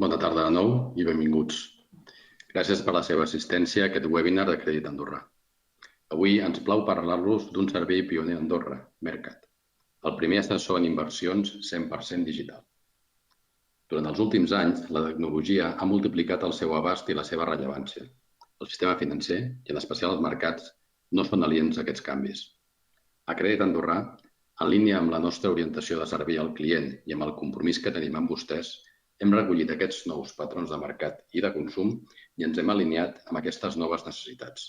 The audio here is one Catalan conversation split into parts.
Bona tarda de nou i benvinguts. Gràcies per la seva assistència a aquest webinar de Crèdit Andorra. Avui ens plau parlar-los d'un servei pioner a Andorra, Mercat, el primer assessor en inversions 100% digital. Durant els últims anys, la tecnologia ha multiplicat el seu abast i la seva rellevància. El sistema financer, i en especial els mercats, no són aliens a aquests canvis. A Crèdit Andorra, en línia amb la nostra orientació de servei al client i amb el compromís que tenim amb vostès, hem recollit aquests nous patrons de mercat i de consum i ens hem alineat amb aquestes noves necessitats.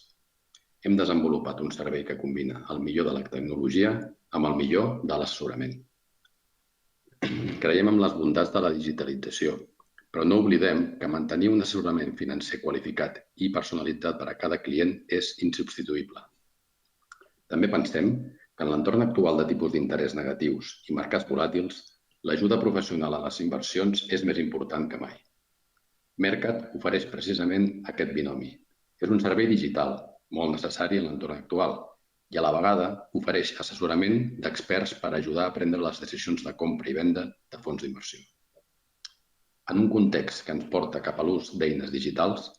Hem desenvolupat un servei que combina el millor de la tecnologia amb el millor de l'assessorament. Creiem en les bondats de la digitalització, però no oblidem que mantenir un assessorament financer qualificat i personalitzat per a cada client és insubstituïble. També pensem que en l'entorn actual de tipus d'interès negatius i mercats volàtils, l'ajuda professional a les inversions és més important que mai. Mercat ofereix precisament aquest binomi. És un servei digital, molt necessari en l'entorn actual, i a la vegada ofereix assessorament d'experts per ajudar a prendre les decisions de compra i venda de fons d'inversió. En un context que ens porta cap a l'ús d'eines digitals,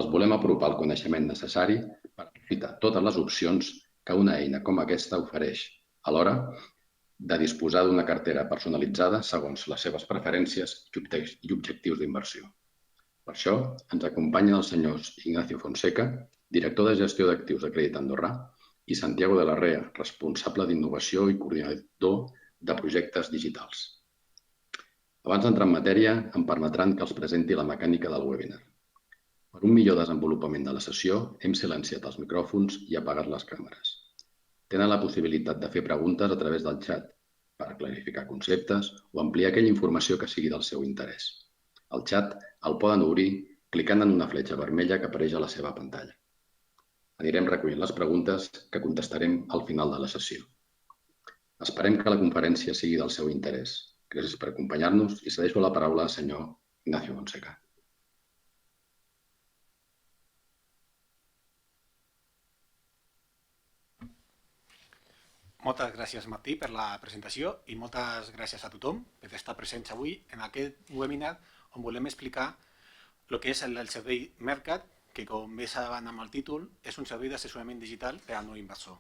els volem apropar el coneixement necessari per aprofitar totes les opcions que una eina com aquesta ofereix, alhora de disposar d'una cartera personalitzada segons les seves preferències i objectius d'inversió. Per això ens acompanyen els senyors Ignacio Fonseca, director de gestió d'actius de Crèdit Andorrà, i Santiago de la Rea, responsable d'innovació i coordinador de projectes digitals. Abans d'entrar en matèria, em permetran que els presenti la mecànica del webinar. Per un millor desenvolupament de la sessió, hem silenciat els micròfons i apagat les càmeres. Tenen la possibilitat de fer preguntes a través del xat per clarificar conceptes o ampliar aquella informació que sigui del seu interès. El xat el poden obrir clicant en una fletxa vermella que apareix a la seva pantalla. Anirem recollint les preguntes que contestarem al final de la sessió. Esperem que la conferència sigui del seu interès. Gràcies per acompanyar-nos i cedeixo la paraula al senyor Ignacio Fonseca. Moltes gràcies, Martí, per la presentació i moltes gràcies a tothom per estar presents avui en aquest webinar on volem explicar el que és el servei Mercat, que com bé saben amb el títol, és un servei d'assessorament digital per al nou inversor.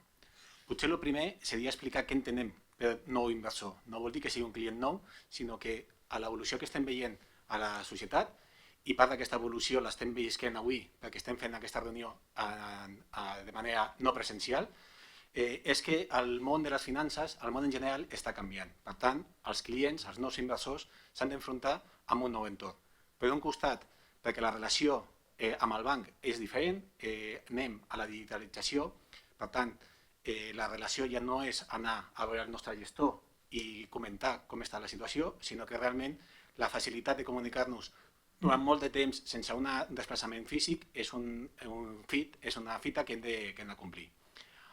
Potser el primer seria explicar què entenem per nou inversor. No vol dir que sigui un client nou, sinó que a l'evolució que estem veient a la societat, i part d'aquesta evolució l'estem visquent avui perquè estem fent aquesta reunió de manera no presencial, és que el món de les finances, el món en general, està canviant. Per tant, els clients, els nous inversors, s'han d'enfrontar amb un nou entorn. Per un costat, perquè la relació amb el banc és diferent, anem a la digitalització, per tant, la relació ja no és anar a veure el nostre gestor i comentar com està la situació, sinó que realment la facilitat de comunicar-nos durant molt de temps sense un desplaçament físic és una fita que hem de complir.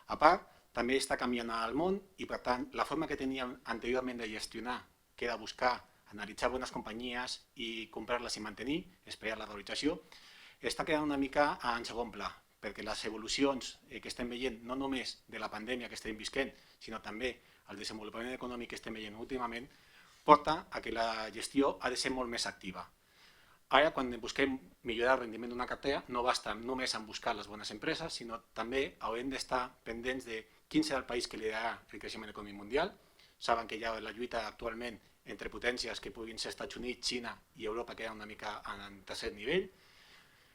A part, també està canviant el món i, per tant, la forma que teníem anteriorment de gestionar, que era buscar, analitzar bones companyies i comprar-les i mantenir, esperar la valorització, està quedant una mica en segon pla, perquè les evolucions que estem veient, no només de la pandèmia que estem visquent, sinó també el desenvolupament econòmic que estem veient últimament, porta a que la gestió ha de ser molt més activa. Ara, quan busquem millorar el rendiment d'una cartera, no basta només en buscar les bones empreses, sinó també haurem d'estar pendents de quin serà el país que liderarà el creixement econòmic mundial. Saben que hi ha la lluita actualment entre potències que puguin ser Estats Units, Xina i Europa, que queda una mica en tercer nivell.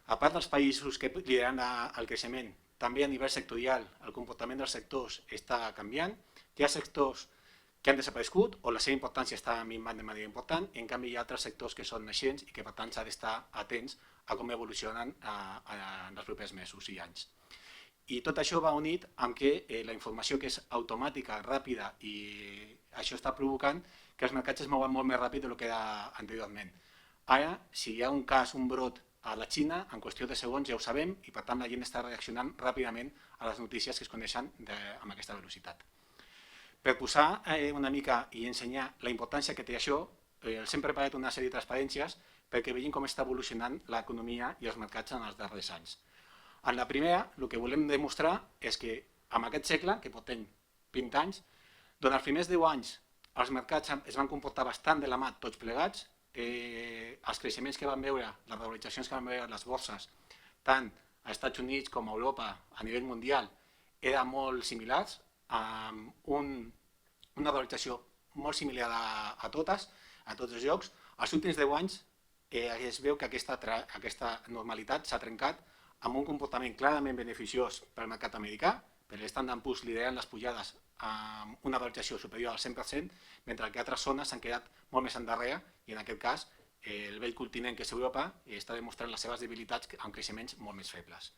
A part dels països que lideraran el creixement, també a nivell sectorial el comportament dels sectors està canviant. Hi ha sectors que han desaparegut o la seva importància està minvant de manera important, en canvi hi ha altres sectors que són naixents i que per tant s'ha d'estar atents a com evolucionen en els propers mesos i anys. I tot això va unit amb que la informació que és automàtica, ràpida, i això està provocant que els mercats es mouen molt més ràpid del que era anteriorment. Ara, si hi ha un cas, un brot a la Xina, en qüestió de segons ja ho sabem i per tant la gent està reaccionant ràpidament a les notícies que es coneixen amb aquesta velocitat. Per posar una mica i ensenyar la importància que té això, els hem preparat una sèrie de transparències perquè vegin com està evolucionant l'economia i els mercats en els darrers anys. En la primera, el que volem demostrar és que en aquest segle, que portem 20 anys, durant els primers 10 anys els mercats es van comportar bastant de la mà tots plegats, els creixements que van veure, les valoritzacions que van veure les borses, tant als Estats Units com a Europa a nivell mundial, eren molt similars, amb una valorització molt similar a tots els llocs. Els últims 10 anys es veu que aquesta normalitat s'ha trencat amb un comportament clarament beneficiós per al mercat americà, per l'Standard & Poor's liderant les pujades amb una valorització superior al 100%, mentre que altres zones s'han quedat molt més endarrere i en aquest cas el vell continent que és Europa està demostrant les seves debilitats amb creixements molt més febles.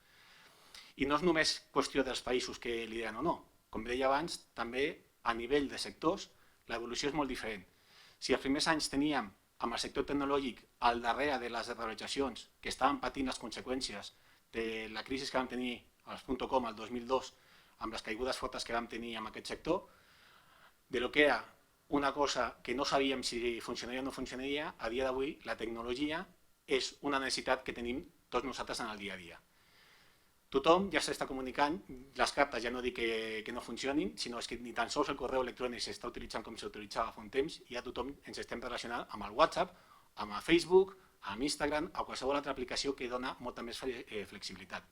I no és només qüestió dels països que lideren o no. Com deia abans, també a nivell de sectors l'evolució és molt diferent. Si els primers anys teníem amb el sector tecnològic al darrere de les desvaloritzacions que estaven patint les conseqüències de la crisi que vam tenir als .com el 2002 amb les caigudes fortes que vam tenir en aquest sector, de lo que era una cosa que no sabíem si funcionaria o no funcionaria, a dia d'avui la tecnologia és una necessitat que tenim tots nosaltres en el dia a dia. Tothom ja s'està comunicant, les cartes ja no dic que no funcionin, sinó que ni tan sols el correu electrònic s'està utilitzant com s'utilitzava fa un temps, i ja tothom ens estem relacionant amb el WhatsApp, amb el Facebook, amb Instagram o qualsevol altra aplicació que dona molta més flexibilitat.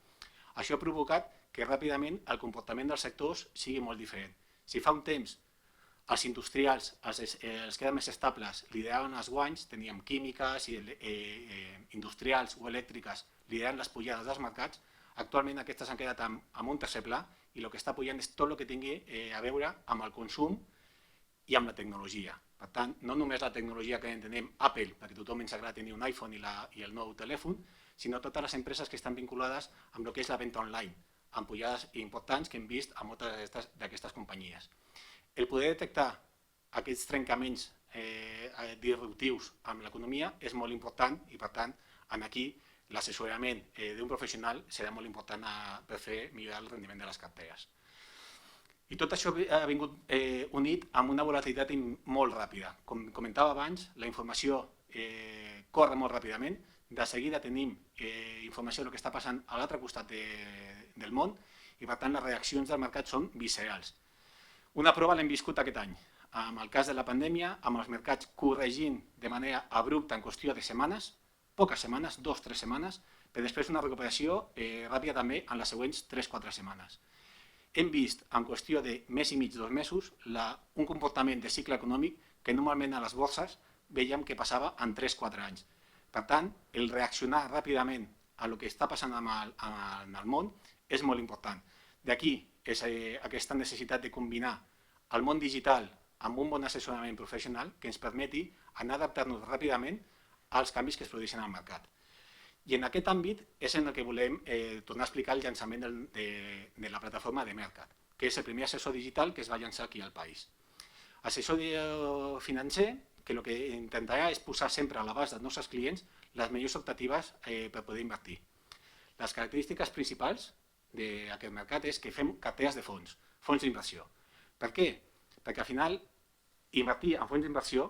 Això ha provocat que ràpidament el comportament dels sectors sigui molt diferent. Si fa un temps els industrials, els que eren més estables, lideraven els guanys, teníem químiques, industrials o elèctriques liderant les pujades dels mercats, actualment aquestes han quedat en un tercer pla i el que està pujant és tot el que tingui a veure amb el consum i amb la tecnologia. Per tant, no només la tecnologia que entenem Apple, perquè a tothom ens agrada tenir un iPhone i el nou telèfon, sinó totes les empreses que estan vinculades amb el que és la venda online, amb pujades importants que hem vist a moltes d'aquestes companyies. El poder detectar aquests trencaments disruptius amb l'economia és molt important i, per tant, aquí l'assessorament d'un professional serà molt important per fer millorar el rendiment de les carteres. I tot això ha vingut unit amb una volatilitat molt ràpida. Com comentava abans, la informació corre molt ràpidament, de seguida tenim informació del que està passant a l'altre costat del món i, per tant, les reaccions del mercat són viscerals. Una prova l'hem viscut aquest any, amb el cas de la pandèmia, amb els mercats corregint de manera abrupta en qüestió de setmanes, poques setmanes, 2 o 3 setmanes, però després una recuperació ràpida també en les següents 3 o 4 setmanes. Hem vist en qüestió de mes i mig, 2 mesos, un comportament de cicle econòmic que normalment a les borses veiem que passava en 3 o 4 anys. Per tant, el reaccionar ràpidament a el que està passant en el món és molt important. D'aquí és aquesta necessitat de combinar el món digital amb un bon assessorament professional que ens permeti anar adaptant-nos ràpidament als canvis que es produeixen al mercat. I en aquest àmbit és en el que volem tornar a explicar el llançament de la plataforma de Mercat, que és el primer assessor digital que es va llançar aquí al país. Assessor financer que el que intentarà és posar sempre a l'abast dels nostres clients les millors optatives per poder invertir. Les característiques principals d'aquest mercat és que fem carteres de fons d'inversió. Per què? Perquè al final invertir en fons d'inversió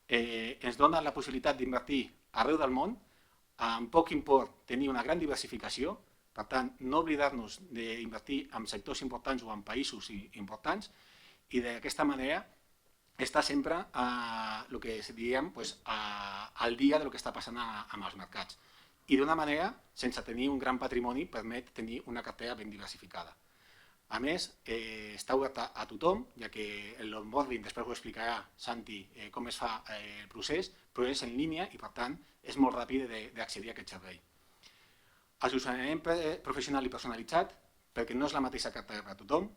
ens dona la possibilitat d'invertir arreu del món amb poc import, tenir una gran diversificació, per tant, no oblidar-nos d'invertir en sectors importants o en països importants i d'aquesta manera està sempre el que diríem al dia del que està passant amb els mercats. I d'una manera, sense tenir un gran patrimoni, permet tenir una cartera ben diversificada. A més, està oberta a tothom, ja que l'onboarding, després ho explicarà Santi com es fa el procés, però és en línia i, per tant, és molt ràpid d'accedir a aquest servei. Assessorament professional i personalitzat, perquè no és la mateixa cartera per a tothom.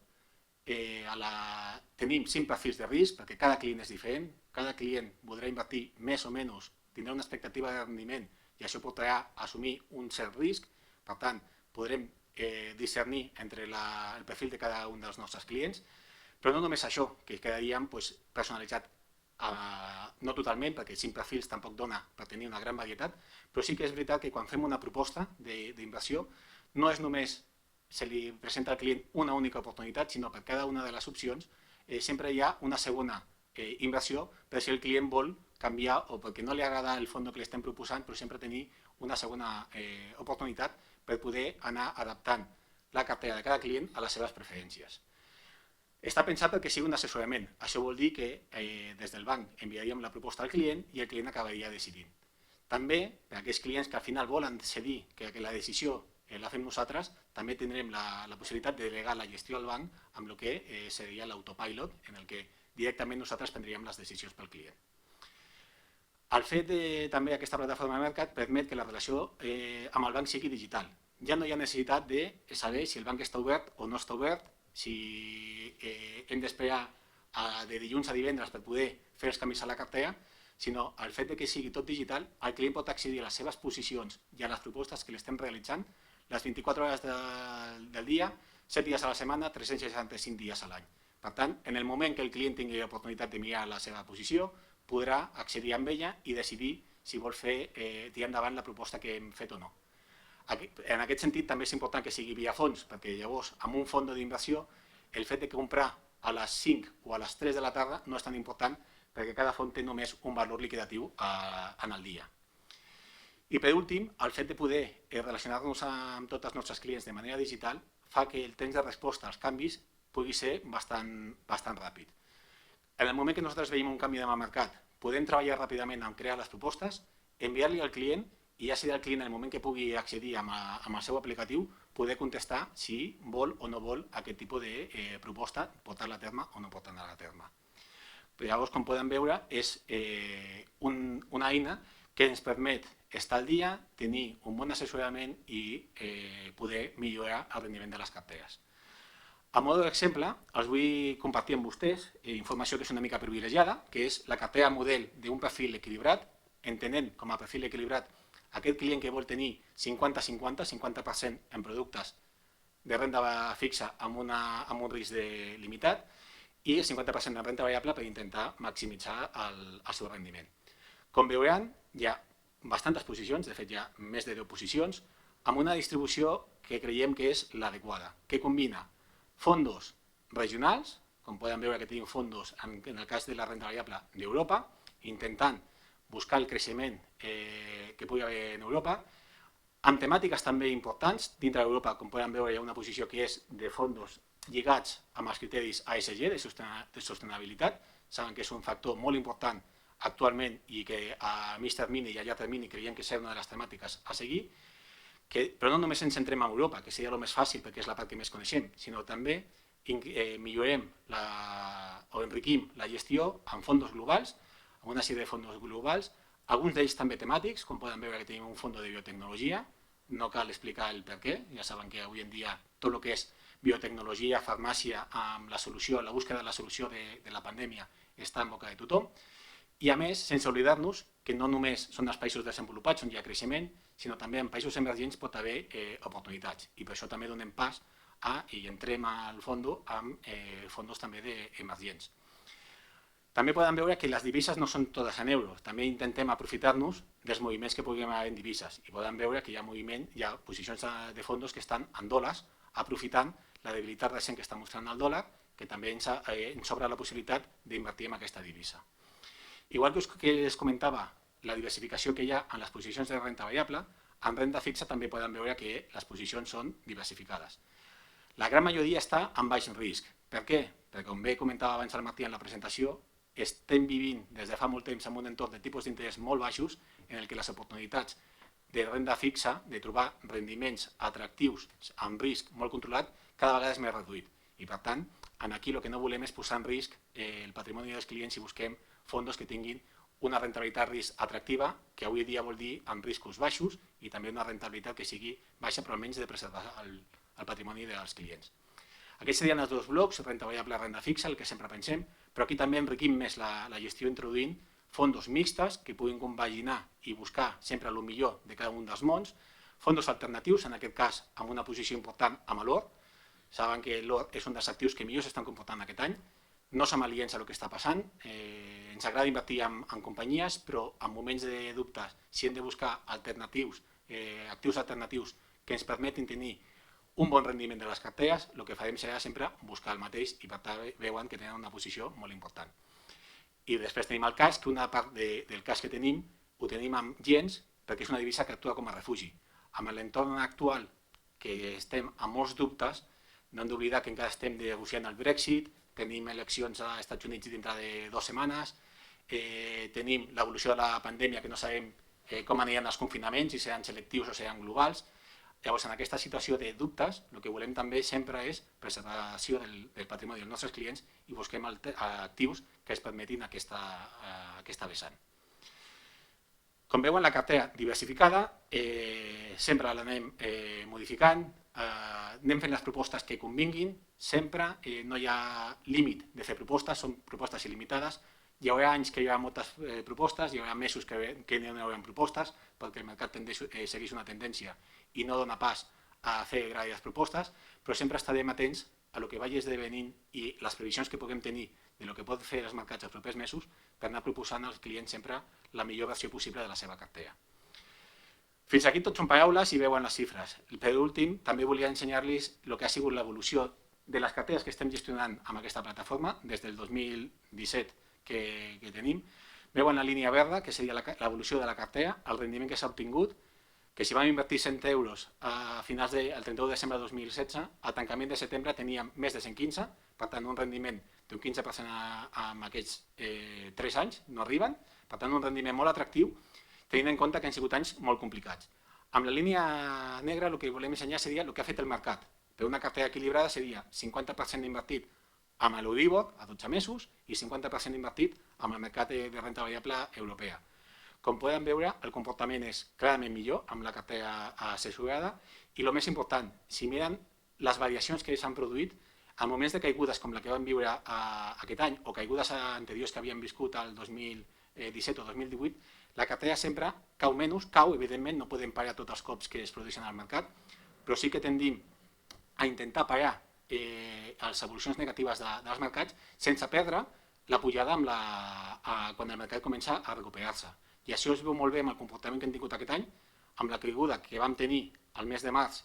Tenim 5 perfils de risc, perquè cada client és diferent, cada client voldrà invertir més o menys, tindrà una expectativa de rendiment i això portarà a assumir un cert risc, per tant, podrem discernir entre el perfil de cada un dels nostres clients, però no només això, que quedaríem personalitzat, no totalment, perquè 5 perfils tampoc dona per tenir una gran varietat, però sí que és veritat que quan fem una proposta d'inversió no és només se li presenta al client una única oportunitat, sinó per cada una de les opcions sempre hi ha una segona inversió per si el client vol canviar o perquè no li agrada el fons que li estem proposant, però sempre tenir una segona oportunitat per poder anar adaptant la cartera de cada client a les seves preferències. Està pensat perquè sigui un assessorament. Això vol dir que des del banc enviaríem la proposta al client i el client acabaria decidint. També, per a aquells clients que al final volen decidir que la decisió la fem nosaltres, també tindrem la possibilitat de delegar la gestió al banc amb el que seria l'autopilot, en el que directament nosaltres prendríem les decisions pel client. El fet de també aquesta plataforma de mercat permet que la relació amb el banc sigui digital. Ja no hi ha necessitat de saber si el banc està obert o no està obert, si hem d'esperar de dilluns a divendres per poder fer els canvis a la cartera, sinó el fet de que sigui tot digital, el client pot accedir a les seves posicions i a les propostes que l'estem realitzant les 24 hores del dia, 7 dies a la setmana, 365 dies a l'any. Per tant, en el moment que el client tingui l'oportunitat de mirar la seva posició, podrà accedir amb ella i decidir si vol tirar endavant la proposta que hem fet o no. En aquest sentit, també és important que sigui via fons, perquè llavors, amb un fons d'inversió, el fet de comprar a les 5 o a les 3 de la tarda no és tan important perquè cada fons té només un valor liquidatiu en el dia. I per últim, el fet de poder relacionar-nos amb tots els nostres clients de manera digital fa que el temps de resposta als canvis pugui ser bastant ràpid. En el moment que nosaltres veiem un canvi de mercat, podem treballar ràpidament en crear les propostes, enviar-li al client i ja sigui el client en el moment que pugui accedir amb el seu aplicatiu poder contestar si vol o no vol aquest tipus de proposta, portar-la a terme o no portar-la a terme. Llavors, com podem veure, és una eina que ens permet estar al dia, tenir un bon assessorament i poder millorar el rendiment de les carteres. A mode d'exemple, els vull compartir amb vostès informació que és una mica privilegiada, que és la cartera model d'un perfil equilibrat, entenent com a perfil equilibrat aquest client que vol tenir 50-50, 50% en productes de renda fixa amb un risc limitat i el 50% de renda variable per intentar maximitzar el seu rendiment. Com veuran, hi ha bastantes posicions, de fet hi ha més de 10 posicions, amb una distribució que creiem que és l'adequada, que combina fondos regionals, com poden veure que tenim fondos en el cas de la renda variable d'Europa, intentant buscar el creixement que pugui haver en Europa, amb temàtiques també importants. Dintre d'Europa, com poden veure, hi ha una posició que és de fondos lligats amb els criteris ASG de sostenibilitat. Saben que és un factor molt important actualment i que a mig termini i a llarg termini creiem que és una de les temàtiques a seguir, però no només ens centrem en Europa, que seria el més fàcil perquè és la part que més coneixem, sinó també millorem o enriquim la gestió amb fondos globals, amb una sèrie de fondos globals, alguns d'ells també temàtics, com poden veure que tenim un fons de biotecnologia, no cal explicar el per què, ja saben que avui en dia tot el que és biotecnologia, farmàcia, amb la solució, la búsqueda de la solució de la pandèmia està en boca de tothom, i a més, sense oblidar-nos que no només són els països desenvolupats on hi ha creixement, sinó també en països emergents pot haver oportunitats, i per això també donem pas i entrem al fons amb fons també emergents. També podem veure que les divises no són totes en euros, també intentem aprofitar-nos dels moviments que puguem haver en divises i podem veure que hi ha posicions de fondos que estan en dòlars, aprofitant la debilitat recent que està mostrant el dòlar, que també ens obre la possibilitat d'invertir en aquesta divisa. Igual que us comentava la diversificació que hi ha en les posicions de renda variable, en renda fixa també podem veure que les posicions són diversificades. La gran majoria està en baix risc. Per què? Perquè, com bé comentava abans el Martí en la presentació, estem vivint des de fa molt temps en un entorn de tipus d'interès molt baixos en el que les oportunitats de renda fixa, de trobar rendiments atractius amb risc molt controlat, cada vegada és més reduït. I, per tant, aquí el que no volem és posar en risc el patrimoni dels clients si busquem fondos que tinguin una rentabilitat risc atractiva, que avui dia vol dir amb riscos baixos i també una rentabilitat que sigui baixa, però almenys de preservar el patrimoni dels clients. Aquests serien els dos blocs, renda variable i renda fixa, el que sempre pensem, però aquí també enriquim més la gestió introduint fondos mixtes que puguin compaginar i buscar sempre el millor de cada un dels mons, fondos alternatius, en aquest cas amb una posició important amb l'or. Saben que l'or és un dels actius que millor s'estan comportant aquest any, no som aliens a el que està passant, ens agrada invertir en companyies, però en moments de dubtes, si hem de buscar actius alternatius que ens permetin tenir un bon rendiment de les carteres, el que farem serà sempre buscar el mateix i per tant veuen que tenen una posició molt important. I després tenim el cas, que una part del cas que tenim ho tenim amb gens perquè és una divisa que actua com a refugi. Amb l'entorn actual que estem amb molts dubtes, No hem d'oblidar que encara estem negociant el Brexit, tenim eleccions als Estats Units dintre de 2 setmanes, tenim l'evolució de la pandèmia que no sabem com aniran els confinaments, si seran selectius o seran globals. Llavors, en aquesta situació de dubtes, el que volem també sempre és preservació del patrimoni dels nostres clients i busquem actius que ens permetin aquesta vessant. Com veuen, la cartera diversificada sempre l'anem modificant, anem fent les propostes que convinguin, sempre no hi ha límit de fer propostes, són propostes il·limitades. Hi haurà anys que hi haurà moltes propostes, hi haurà mesos que no hi haurà propostes, perquè el mercat segueix una tendència i no dona pas a fer gràcies propostes, però sempre estarem atents a el que vagi esdevenint i les previsions que puguem tenir de lo que pot fer els mercats els propers mesos per anar proposant als clients sempre la millor versió possible de la seva cartera. Fins aquí tot són paraules i veuen les xifres. Per últim, també volia ensenyar-los el que ha sigut l'evolució de les carteres que estem gestionant amb aquesta plataforma des del 2017 que tenim. Veuen la línia verda, que seria l'evolució de la cartera, el rendiment que s'ha obtingut, que si vam invertir 100 euros a finals del 31 de desembre de 2016, al tancament de setembre teníem més de 115, per tant un rendiment d'un 15% en aquests 3 anys, no arriben, per tant un rendiment molt atractiu, tenint en compte que han sigut anys molt complicats. Amb la línia negra el que volem ensenyar seria el que ha fet el mercat. Per una cartera equilibrada seria 50% invertit amb l'Euribor a 12 mesos i 50% invertit amb el mercat de renta variable europea. Com poden veure, el comportament és clarament millor amb la cartera assessorada i el més important, si miren les variacions que s'han produït, en moments de caigudes com la que vam viure aquest any o caigudes anteriors que havíem viscut el 2017 o 2018, la cartera sempre cau menys, evidentment no podem parar tots els cops que es produeixen al mercat, però sí que tendim a intentar parar les evolucions negatives dels mercats sense perdre la pujada quan el mercat comença a recuperar-se. I això es veu molt bé amb el comportament que hem tingut aquest any, amb la caiguda que vam tenir el mes de març,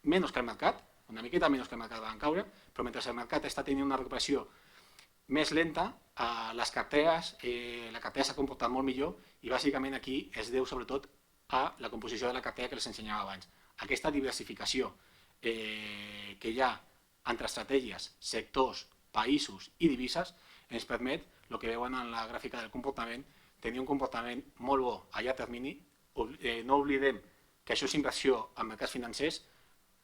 menys que el mercat, una miqueta menys que el mercat van caure, però mentre el mercat està tenint una recuperació més lenta, la cartera s'ha comportat molt millor i bàsicament aquí es deu sobretot a la composició de la cartera que els ensenyava abans. Aquesta diversificació que hi ha entre estratègies, sectors, països i divises ens permet, el que veuen en la gràfica del comportament, tenir un comportament molt bo a llarg termini. No oblidem que això és inversió en mercats financers,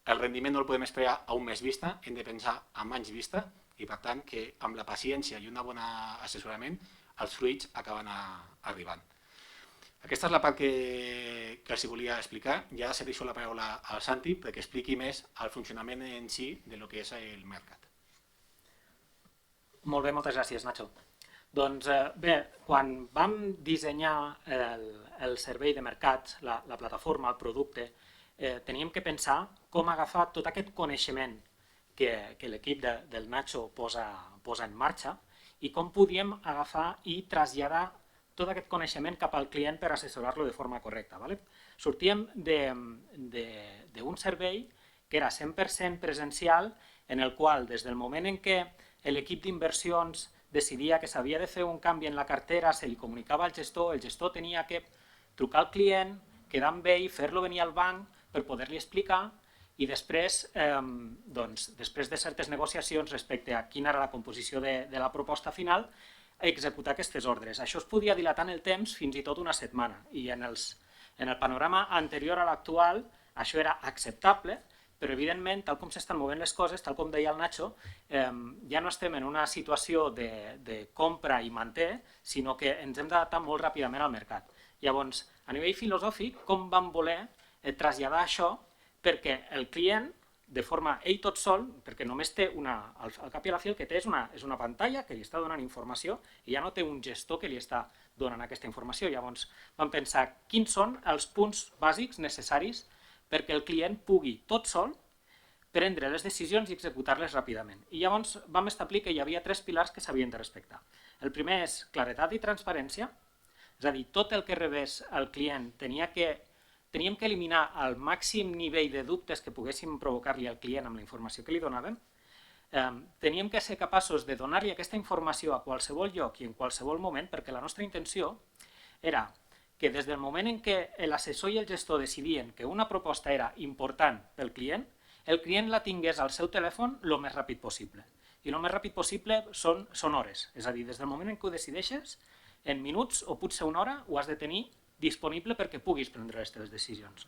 el rendiment no el podem esperar a un mes vista, hem de pensar en anys vista i per tant que amb la paciència i un bon assessorament els fruits acaben arribant. Aquesta és la part que els volia explicar. Ja cedeixo la paraula al Santi perquè expliqui més el funcionament en si de lo que és el mercat. Molt bé, moltes gràcies, Nacho. Doncs bé, quan vam dissenyar el servei de mercats, la plataforma, el producte, teníem que pensar com agafar tot aquest coneixement que l'equip del Nacho posa en marxa i com podíem agafar i traslladar tot aquest coneixement cap al client per assessorar-lo de forma correcta. Sortíem d'un servei que era 100% presencial, en el qual des del moment en què l'equip d'inversions decidia que s'havia de fer un canvi en la cartera, se li comunicava al gestor, el gestor tenia que trucar al client, quedar amb ell, fer-lo venir al banc per poder-li explicar i després de certes negociacions respecte a quina era la composició de la proposta final, executar aquestes ordres. Això es podia dilatar en el temps fins i tot una setmana i en el panorama anterior a l'actual això era acceptable, però evidentment, tal com s'estan movent les coses, tal com deia el Nacho, ja no estem en una situació de compra i manté, sinó que ens hem d'adaptar molt ràpidament al mercat. Llavors, a nivell filosòfic, com vam voler traslladar això perquè el client, de forma ell tot sol, perquè només té al cap i a la fi el que té és una pantalla que li està donant informació i ja no té un gestor que li està donant aquesta informació. Llavors vam pensar quins són els punts bàsics necessaris perquè el client pugui tot sol prendre les decisions i executar-les ràpidament. I llavors vam establir que hi havia 3 pilars que s'havien de respectar. El primer és claredat i transparència, és a dir, tot el que rebés el client teníem que eliminar el màxim nivell de dubtes que poguéssim provocar-li al client amb la informació que li donàvem. Teníem que ser capaços de donar-li aquesta informació a qualsevol lloc i en qualsevol moment, perquè la nostra intenció era que des del moment en què l'assessor i el gestor decidien que una proposta era important pel client, el client la tingués al seu telèfon el més ràpid possible. I el més ràpid possible són hores, és a dir, des del moment en què ho decideixes, en minuts o potser una hora ho has de tenir disponible perquè puguis prendre les teves decisions.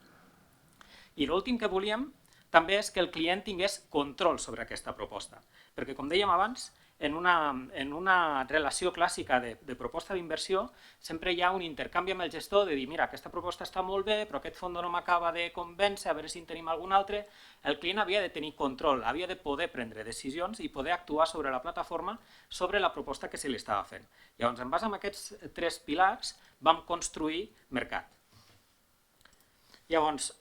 I l'últim que volíem també és que el client tingués control sobre aquesta proposta, perquè com dèiem abans, en una relació clàssica de proposta d'inversió sempre hi ha un intercanvi amb el gestor de dir mira, aquesta proposta està molt bé, però aquest fons no m'acaba de convèncer, a veure si en tenim algun altre. El client havia de tenir control, havia de poder prendre decisions i poder actuar sobre la plataforma sobre la proposta que se li estava fent. Llavors, en base a aquests 3 pilars, vam construir Mercat. Llavors,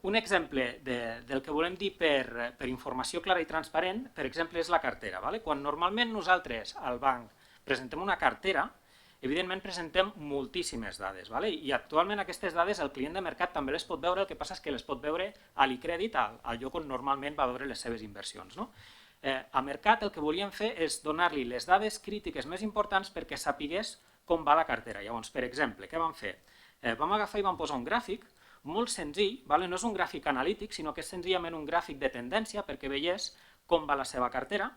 un exemple del que volem dir per informació clara i transparent, per exemple, és la cartera. Quan normalment nosaltres al banc presentem una cartera, evidentment presentem moltíssimes dades. I actualment aquestes dades el client de Mercat també les pot veure, el que passa és que les pot veure a l'e-crèdit, al lloc on normalment va veure les seves inversions. A Mercat el que volíem fer és donar-li les dades crítiques més importants perquè sapigués com va la cartera. Llavors, per exemple, què vam fer? Vam agafar i vam posar un gràfic molt senzill, no és un gràfic analític, sinó que és senzillament un gràfic de tendència perquè veiés com va la seva cartera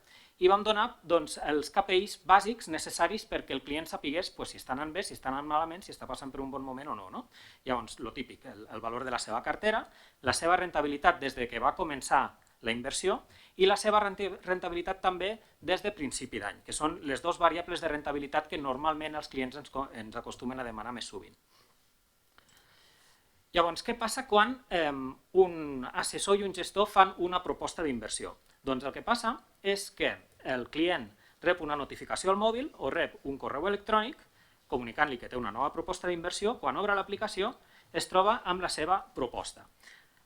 i vam donar els KPIs bàsics necessaris perquè el client sapigués si està anant bé, si està anant malament, si està passant per un bon moment o no. Llavors, el típic, el valor de la seva cartera, la seva rentabilitat des que va començar la inversió i la seva rentabilitat també des de principi d'any, que són les 2 variables de rentabilitat que normalment els clients ens acostumen a demanar més sovint. Llavors, què passa quan un assessor i un gestor fan una proposta d'inversió? Doncs el que passa és que el client rep una notificació al mòbil o rep un correu electrònic comunicant-li que té una nova proposta d'inversió. Quan obre l'aplicació es troba amb la seva proposta.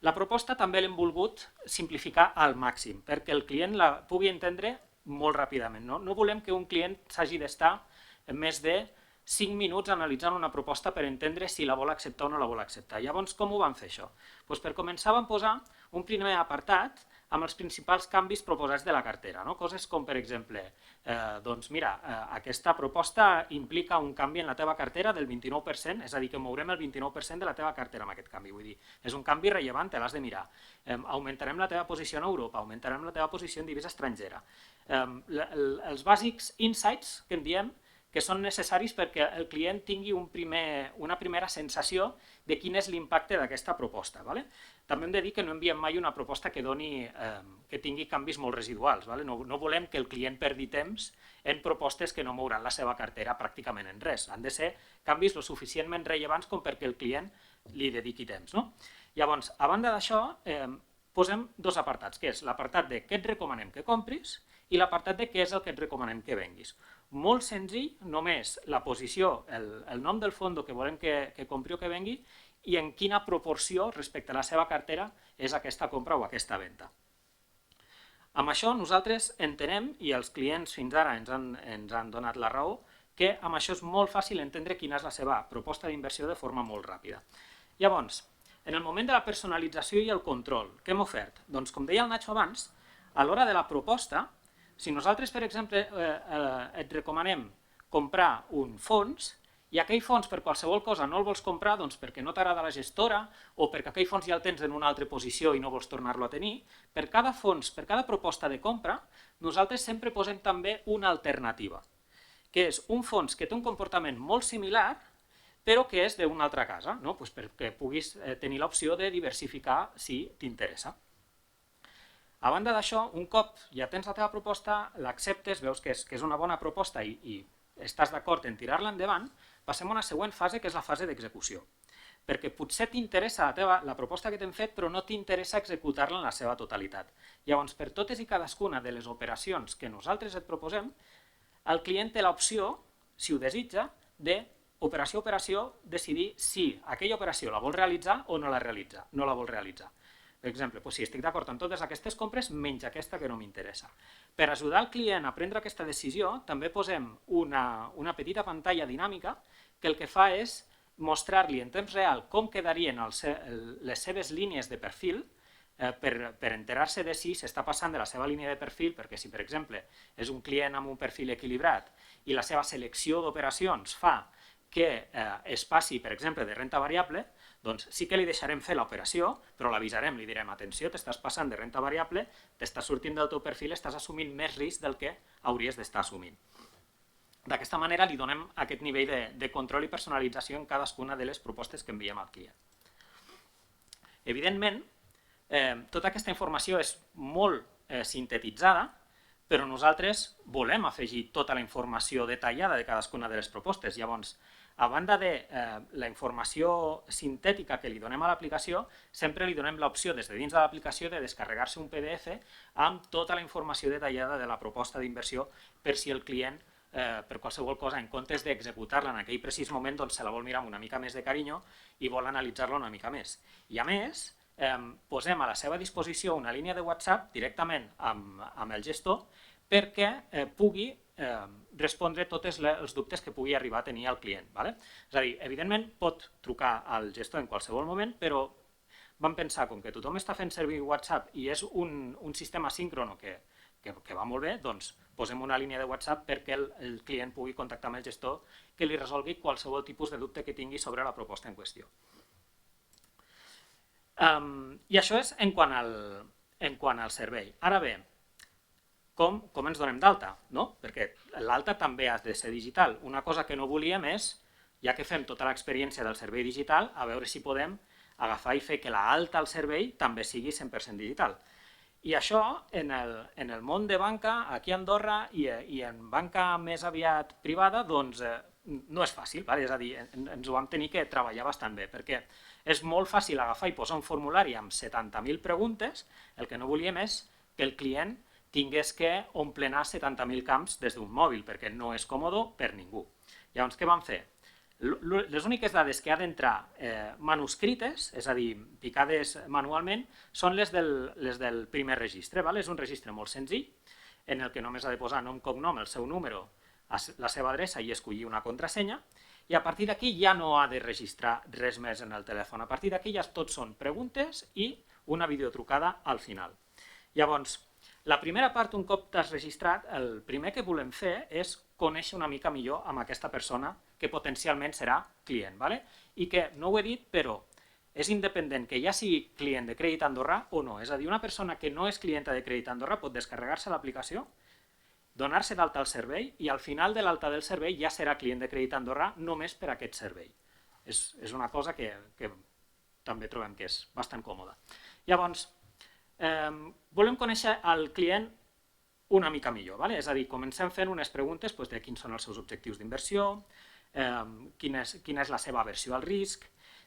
La proposta també l'hem volgut simplificar al màxim perquè el client la pugui entendre molt ràpidament. No volem que un client s'hagi d'estar més de 5 minuts analitzant una proposta per entendre si la vol acceptar o no la vol acceptar. Llavors, com ho vam fer això? Per començar vam posar un primer apartat amb els principals canvis proposats de la cartera. Coses com, per exemple, mira, aquesta proposta implica un canvi en la teva cartera del 29%, és a dir, que mourem el 29% de la teva cartera amb aquest canvi. Vull dir, és un canvi rellevant, te l'has de mirar. Augmentarem la teva posició en Europa, augmentarem la teva posició en divisa estrangera. Els bàsics insights que en diem que són necessaris perquè el client tingui una primera sensació de quin és l'impacte d'aquesta proposta. També hem de dir que no enviem mai una proposta que tingui canvis molt residuals. No volem que el client perdi temps en propostes que no mouran la seva cartera pràcticament en res. Han de ser canvis lo suficientment rellevants com perquè el client li dediqui temps. Llavors, a banda d'això, posem 2 apartats, que és l'apartat de què et recomanem que compris i l'apartat de què és el que et recomanem que venguis. Molt senzill, només la posició, el nom del fons que volem que compri o que vengui i en quina proporció respecte a la seva cartera és aquesta compra o aquesta venda. Amb això nosaltres entenem, i els clients fins ara ens han donat la raó, que amb això és molt fàcil entendre quina és la seva proposta d'inversió de forma molt ràpida. Llavors, en el moment de la personalització i el control, què hem ofert? Doncs, com deia el Nacho abans, a l'hora de la proposta, si nosaltres, per exemple, et recomanem comprar un fons i aquell fons per qualsevol cosa no el vols comprar perquè no t'agrada la gestora o perquè aquell fons ja el tens en una altra posició i no vols tornar-lo a tenir, per cada fons, per cada proposta de compra, nosaltres sempre posem també una alternativa, que és un fons que té un comportament molt similar però que és d'una altra casa, perquè puguis tenir l'opció de diversificar si t'interessa. A banda d'això, un cop ja tens la teva proposta, l'acceptes, veus que és una bona proposta i estàs d'acord en tirar-la endavant, passem a una següent fase, que és la fase d'execució. Perquè potser t'interessa la proposta que t'hem fet, però no t'interessa executar-la en la seva totalitat. Llavors, per totes i cadascuna de les operacions que nosaltres et proposem, el client té l'opció, si ho desitja, de operació a operació decidir si aquella operació la vol realitzar o no la vol realitzar. Per exemple, si estic d'acord amb totes aquestes compres, menys aquesta que no m'interessa. Per ajudar el client a prendre aquesta decisió, també posem una petita pantalla dinàmica que el que fa és mostrar-li en temps real com quedarien les seves línies de perfil per enterar-se de si s'està passant de la seva línia de perfil, perquè si, per exemple, és un client amb un perfil equilibrat i la seva selecció d'operacions fa que es passi, per exemple, de renda variable, Doncs sí que li deixarem fer l'operació, però l'avisarem, li direm, atenció, t'estàs passant de renda variable, t'estàs sortint del teu perfil, estàs assumint més risc del que hauries d'estar assumint. D'aquesta manera li donem aquest nivell de control i personalització en cadascuna de les propostes que enviem al client. Evidentment, tota aquesta informació és molt sintetitzada, però nosaltres volem afegir tota la informació detallada de cadascuna de les propostes. Llavors, a banda de la informació sintètica que li donem a l'aplicació, sempre li donem l'opció des de dins de l'aplicació de descarregar-se un PDF amb tota la informació detallada de la proposta d'inversió per si el client, per qualsevol cosa, en comptes d'executar-la en aquell precís moment, doncs se la vol mirar amb una mica més de carinyo i vol analitzar-la una mica més. I a més, posem a la seva disposició una línia de WhatsApp directament amb el gestor perquè pugui respondre tots els dubtes que pugui arribar a tenir el client. És a dir, evidentment pot trucar al gestor en qualsevol moment, però vam pensar, com que tothom està fent servir WhatsApp i és un sistema síncrono que va molt bé, doncs posem una línia de WhatsApp perquè el client pugui contactar amb el gestor que li resolgui qualsevol tipus de dubte que tingui sobre la proposta en qüestió. I això és en quant al servei. Ara bé, com ens donem d'alta? Perquè l'alta també ha de ser digital. Una cosa que no volíem és, ja que fem tota l'experiència del servei digital, a veure si podem agafar i fer que l'alta al servei també sigui 100% digital. I això, en el món de banca, aquí a Andorra i en banca més aviat privada, doncs no és fàcil, és a dir, ens ho vam tenir que treballar bastant bé, perquè és molt fàcil agafar i posar un formulari amb 70.000 preguntes, el que no volíem és que el client tingués que omplenar 70.000 camps des d'un mòbil, perquè no és còmode per ningú. Llavors, què vam fer? Les úniques dades que ha d'entrar manuscrites, és a dir, picades manualment, són les del primer registre. És un registre molt senzill, en el que només ha de posar nom, cognom, el seu número, la seva adreça i escollir una contrasenya, i a partir d'aquí ja no ha de registrar res més en el telèfon. A partir d'aquí ja tot són preguntes i una videotrucada al final. Llavors, la primera part, un cop t'has registrat, el primer que volem fer és conèixer una mica millor amb aquesta persona que potencialment serà client. I que, no ho he dit, però és independent que ja sigui client de Crèdit Andorra o no. És a dir, una persona que no és clienta de Crèdit Andorra pot descarregar-se l'aplicació, donar-se d'alta al servei i al final de l'alta del servei ja serà client de Crèdit Andorra només per aquest servei. És una cosa que també trobem que és bastant còmoda. Llavors, volem conèixer el client una mica millor. És a dir, comencem fent unes preguntes de quins són els seus objectius d'inversió, quina és la seva aversió al risc.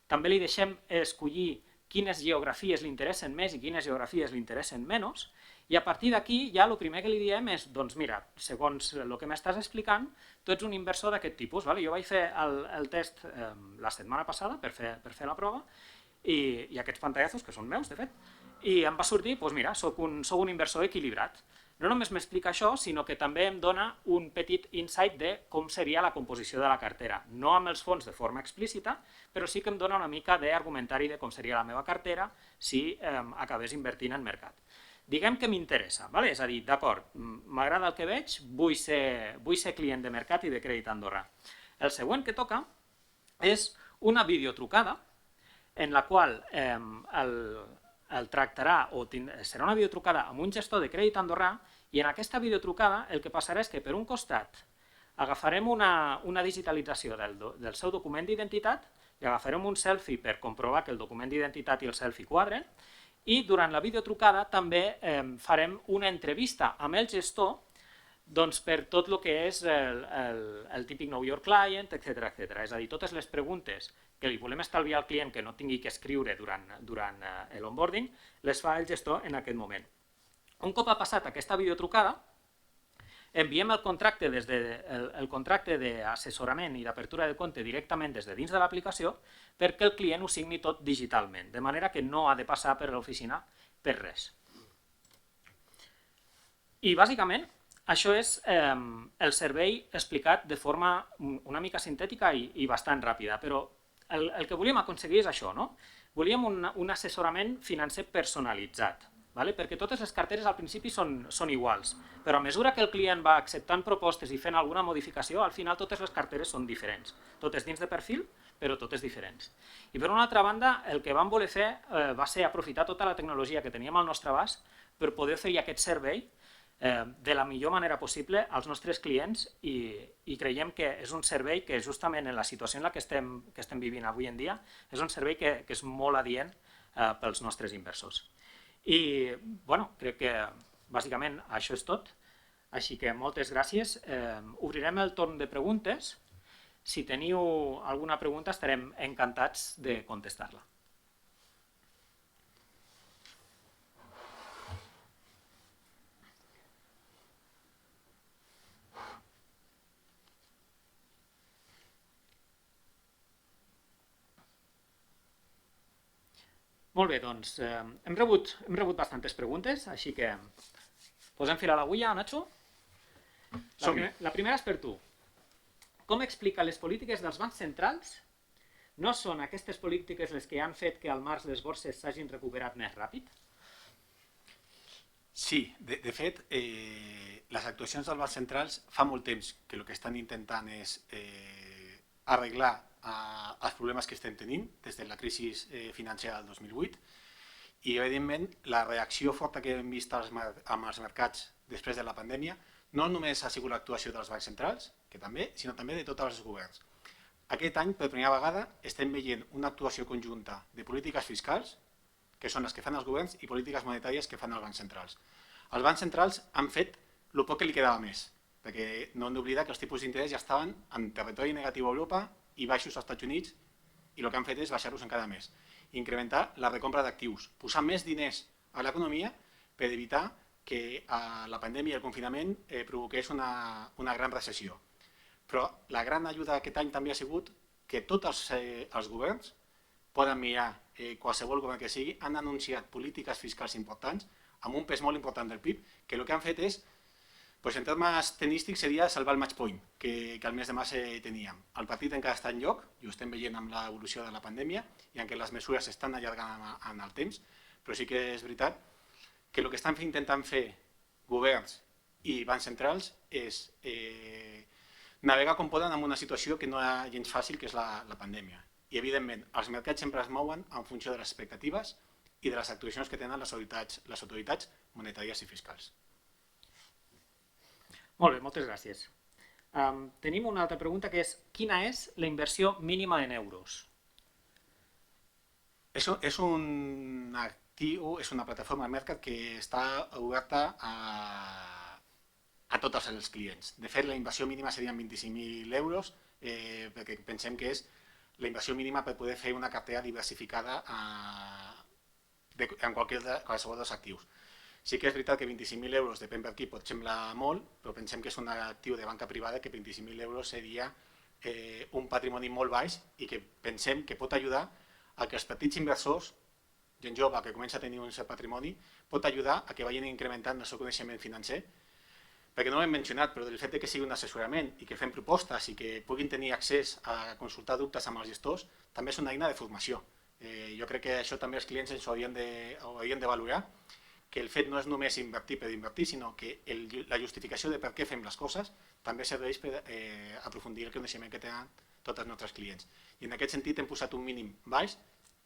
També li deixem escollir quines geografies li interessen més i quines geografies li interessen menys, i a partir d'aquí ja el primer que li diem és, doncs mira, segons el que m'estàs explicant, tu ets un inversor d'aquest tipus. Jo vaig fer el test la setmana passada per fer la prova, i aquests pantallazos, que són meus, de fet, i em va sortir, doncs mira, soc un inversor equilibrat. No només m'explica això, sinó que també em dona un petit insight de com seria la composició de la cartera. No amb els fons de forma explícita, però sí que em dona una mica d'argumentari de com seria la meva cartera si acabés invertint en mercat. Diguem que m'interessa, és a dir, d'acord, m'agrada el que veig, vull ser client de mercat i de Crèdit Andorra. El següent que toca és una videotrucada en la qual el tractarà, o serà una videotrucada amb un gestor de Crèdit Andorrà, i en aquesta videotrucada el que passarà és que per un costat agafarem una digitalització del seu document d'identitat, i agafarem un selfie per comprovar que el document d'identitat i el selfie quadren, i durant la videotrucada també farem una entrevista amb el gestor per tot el que és el típic Know Your Client, etc. És a dir, totes les preguntes que li volem estalviar al client que no tingui que escriure durant l'onboarding, les fa el gestor en aquest moment. Un cop ha passat aquesta videotrucada, enviem el contracte d'assessorament i d'apertura de compte directament des de dins de l'aplicació perquè el client ho signi tot digitalment, de manera que no ha de passar per l'oficina per res. I bàsicament això és el servei explicat de forma una mica sintètica i bastant ràpida, però el que volíem aconseguir és això, no? Volíem un assessorament financer personalitzat, perquè totes les carteres al principi són iguals, però a mesura que el client va acceptant propostes i fent alguna modificació, al final totes les carteres són diferents. Totes dins de perfil, però totes diferents. I per una altra banda, el que vam voler fer va ser aprofitar tota la tecnologia que teníem al nostre abast per poder oferir aquest servei de la millor manera possible als nostres clients i creiem que és un servei que justament en la situació en la que estem vivint avui en dia és un servei que és molt adient pels nostres inversors. I bueno, crec que bàsicament això és tot, així que moltes gràcies. Obrirem el torn de preguntes. Si teniu alguna pregunta estarem encantats de contestar-la. Molt bé, doncs hem rebut bastantes preguntes, així que posem fil a l'agulla, Nacho? La primera és per tu. Com explica les polítiques dels bancs centrals? No són aquestes polítiques les que han fet que al març les borses s'hagin recuperat més ràpid? Sí, de fet, les actuacions dels bancs centrals fa molt temps que el que estan intentant és arreglar els problemes que estem tenint des de la crisi financera del 2008 i, evidentment, la reacció forta que hem vist amb els mercats després de la pandèmia no només ha sigut l'actuació dels bancs centrals, que també, sinó també de tots els governs. Aquest any, per primera vegada, estem veient una actuació conjunta de polítiques fiscals, que són les que fan els governs, i polítiques monetàries que fan els bancs centrals. Els bancs centrals han fet el poc que li quedava més, perquè no hem d'oblidar que els tipus d'interès ja estaven en territori negatiu a Europa i baixos als Estats Units, i el que han fet és baixar-los encara més. Incrementar la recompra d'actius, posar més diners a l'economia per evitar que la pandèmia i el confinament provoqués una gran recessió. Però la gran ajuda aquest any també ha sigut que tots els governs poden mirar, qualsevol govern que sigui, han anunciat polítiques fiscals importants amb un pes molt important del PIB, que el que han fet és, en termes tenístics, seria salvar el match point que al mes de març teníem. El partit encara està en lloc, i ho estem veient amb l'evolució de la pandèmia, i en què les mesures s'estan allargant en el temps, però sí que és veritat que el que estan intentant fer governs i bancs centrals és navegar com poden en una situació que no és gens fàcil, que és la pandèmia. I, evidentment, els mercats sempre es mouen en funció de les expectatives i de les actuacions que tenen les autoritats monetàries i fiscals. Molt bé, moltes gràcies. Tenim una altra pregunta que és: quina és la inversió mínima en euros? És un actiu, és una plataforma de mercat que està oberta a tots els clients. De fet, la inversió mínima serien 25.000 euros, perquè pensem que és la inversió mínima per poder fer una cartera diversificada en qualsevol dels actius. Sí que és veritat que 25.000 euros, depèn per aquí, pot semblar molt, però pensem que és un actiu de banca privada que 25.000 euros seria un patrimoni molt baix i que pensem que pot ajudar a que els petits inversors, gent jove que comença a tenir un cert patrimoni, pot ajudar a que vagin incrementant el seu coneixement financer, perquè no ho hem mencionat, però del fet que sigui un assessorament i que fem propostes i que puguin tenir accés a consultar dubtes amb els gestors, també és una eina de formació. Jo crec que això també els clients ens ho haurien de valorar, que el fet no és només invertir per invertir, sinó que la justificació de per què fem les coses també serveix per aprofundir el coneixement que tenen tots els nostres clients. I en aquest sentit hem posat un mínim baix